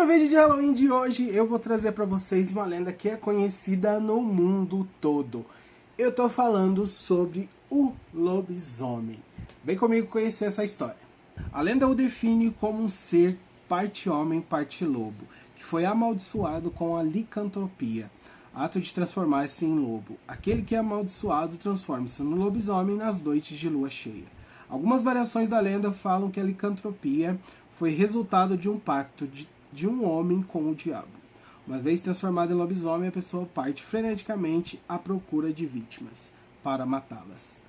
vídeo de Halloween de hoje eu vou trazer para vocês uma lenda que é conhecida no mundo todo. Eu tô falando sobre o lobisomem. Vem comigo conhecer essa história. A lenda o define como um ser parte homem, parte lobo, que foi amaldiçoado com a licantropia, ato de transformar-se em lobo. Aquele que é amaldiçoado transforma-se no lobisomem nas noites de lua cheia. Algumas variações da lenda falam que a licantropia foi resultado de um pacto de um homem com o diabo. Uma vez transformado em lobisomem, a pessoa parte freneticamente à procura de vítimas para matá-las.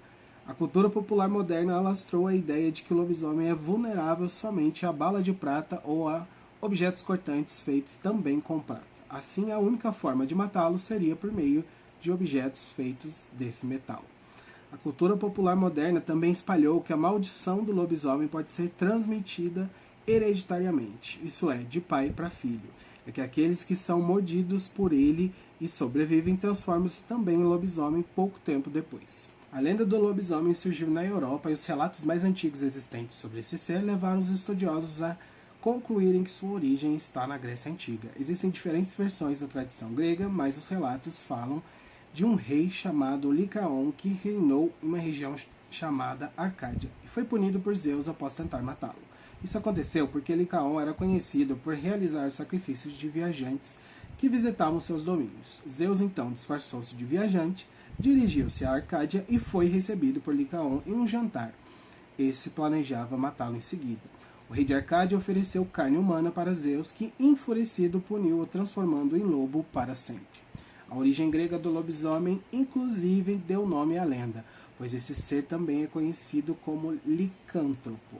A cultura popular moderna alastrou a ideia de que o lobisomem é vulnerável somente a bala de prata ou a objetos cortantes feitos também com prata. Assim, a única forma de matá-lo seria por meio de objetos feitos desse metal. A cultura popular moderna também espalhou que a maldição do lobisomem pode ser transmitida hereditariamente, isso é, de pai para filho. É que aqueles que são mordidos por ele e sobrevivem transformam-se também em lobisomem pouco tempo depois. A lenda do lobisomem surgiu na Europa e os relatos mais antigos existentes sobre esse ser levaram os estudiosos a concluírem que sua origem está na Grécia Antiga. Existem diferentes versões da tradição grega, mas os relatos falam de um rei chamado Licaon que reinou em uma região chamada Arcádia e foi punido por Zeus após tentar matá-lo. Isso aconteceu porque Licaon era conhecido por realizar sacrifícios de viajantes que visitavam seus domínios. Zeus então disfarçou-se de viajante, dirigiu-se a Arcádia e foi recebido por Licaon em um jantar. Esse planejava matá-lo em seguida. O rei de Arcádia ofereceu carne humana para Zeus, que, enfurecido, puniu-o, transformando em lobo para sempre. A origem grega do lobisomem, inclusive, deu nome à lenda, pois esse ser também é conhecido como licântropo,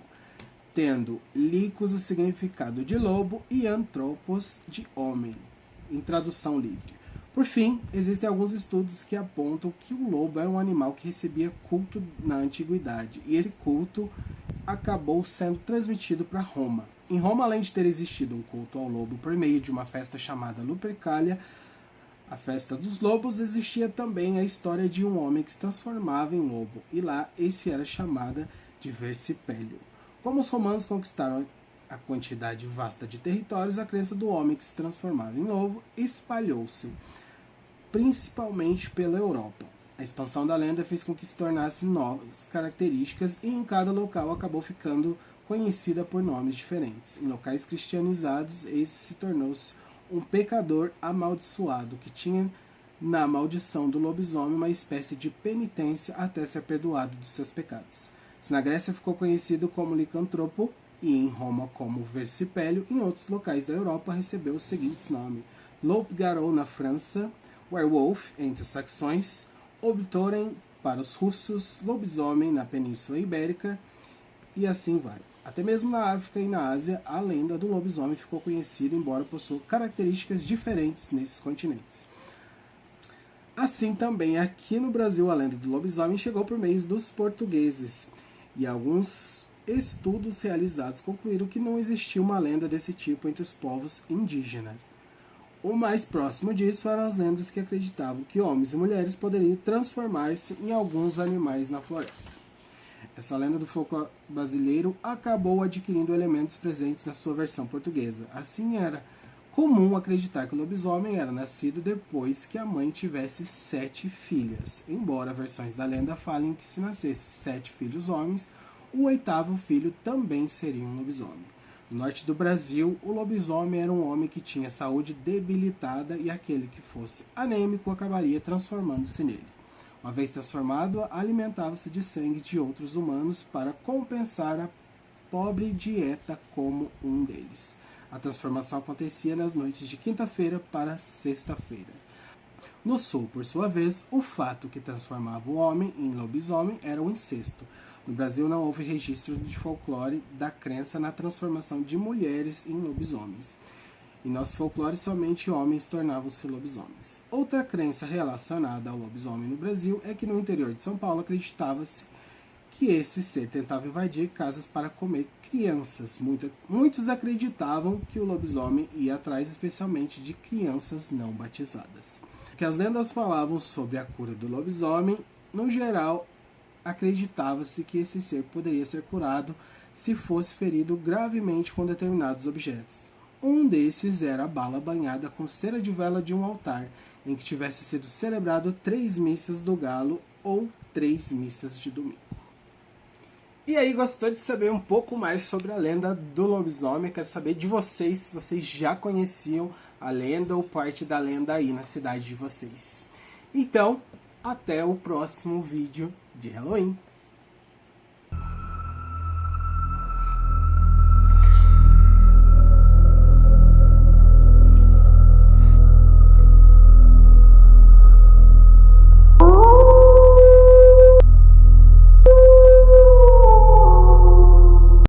tendo licos o significado de lobo e antropos de homem, em tradução livre. Por fim, existem alguns estudos que apontam que o lobo era um animal que recebia culto na antiguidade, e esse culto acabou sendo transmitido para Roma. Em Roma, além de ter existido um culto ao lobo por meio de uma festa chamada Lupercalia, a festa dos lobos, existia também a história de um homem que se transformava em lobo, e lá esse era chamada de Versipélio. Como os romanos conquistaram a quantidade vasta de territórios, a crença do homem que se transformava em lobo espalhou-se, principalmente pela Europa. A expansão da lenda fez com que se tornasse novas características e em cada local acabou ficando conhecida por nomes diferentes. Em locais cristianizados, esse se tornou-se um pecador amaldiçoado que tinha na maldição do lobisomem uma espécie de penitência até ser perdoado dos seus pecados. Se na Grécia ficou conhecido como licantropo e em Roma como Versipélio, em outros locais da Europa recebeu os seguintes nomes: Loup-garou na França, Werewolf entre os saxões, Obtoren para os russos, lobisomem na Península Ibérica e assim vai. Até mesmo na África e na Ásia, a lenda do lobisomem ficou conhecida, embora possua características diferentes nesses continentes. Assim também aqui no Brasil a lenda do lobisomem chegou por meio dos portugueses, e alguns estudos realizados concluíram que não existia uma lenda desse tipo entre os povos indígenas. O mais próximo disso eram as lendas que acreditavam que homens e mulheres poderiam transformar-se em alguns animais na floresta. Essa lenda do folclore brasileiro acabou adquirindo elementos presentes na sua versão portuguesa. Assim, era comum acreditar que o lobisomem era nascido depois que a mãe tivesse 7 filhas, embora versões da lenda falem que se nascesse 7 filhos homens, o 8º filho também seria um lobisomem. No norte do Brasil, o lobisomem era um homem que tinha saúde debilitada e aquele que fosse anêmico acabaria transformando-se nele. Uma vez transformado, alimentava-se de sangue de outros humanos para compensar a pobre dieta como um deles. A transformação acontecia nas noites de quinta-feira para sexta-feira. No sul, por sua vez, o fato que transformava o homem em lobisomem era o incesto. No Brasil não houve registro de folclore da crença na transformação de mulheres em lobisomens. Em nosso folclore, somente homens tornavam-se lobisomens. Outra crença relacionada ao lobisomem no Brasil é que no interior de São Paulo acreditava-se que esse ser tentava invadir casas para comer crianças. Muitos acreditavam que o lobisomem ia atrás especialmente de crianças não batizadas. Que as lendas falavam sobre a cura do lobisomem, no geral, acreditava-se que esse ser poderia ser curado se fosse ferido gravemente com determinados objetos. Um desses era a bala banhada com cera de vela de um altar, em que tivesse sido celebrado 3 missas do galo ou 3 missas de domingo. E aí, gostou de saber um pouco mais sobre a lenda do lobisomem? Quero saber de vocês, se vocês já conheciam a lenda ou parte da lenda aí na cidade de vocês. Então, até o próximo vídeo de Halloween.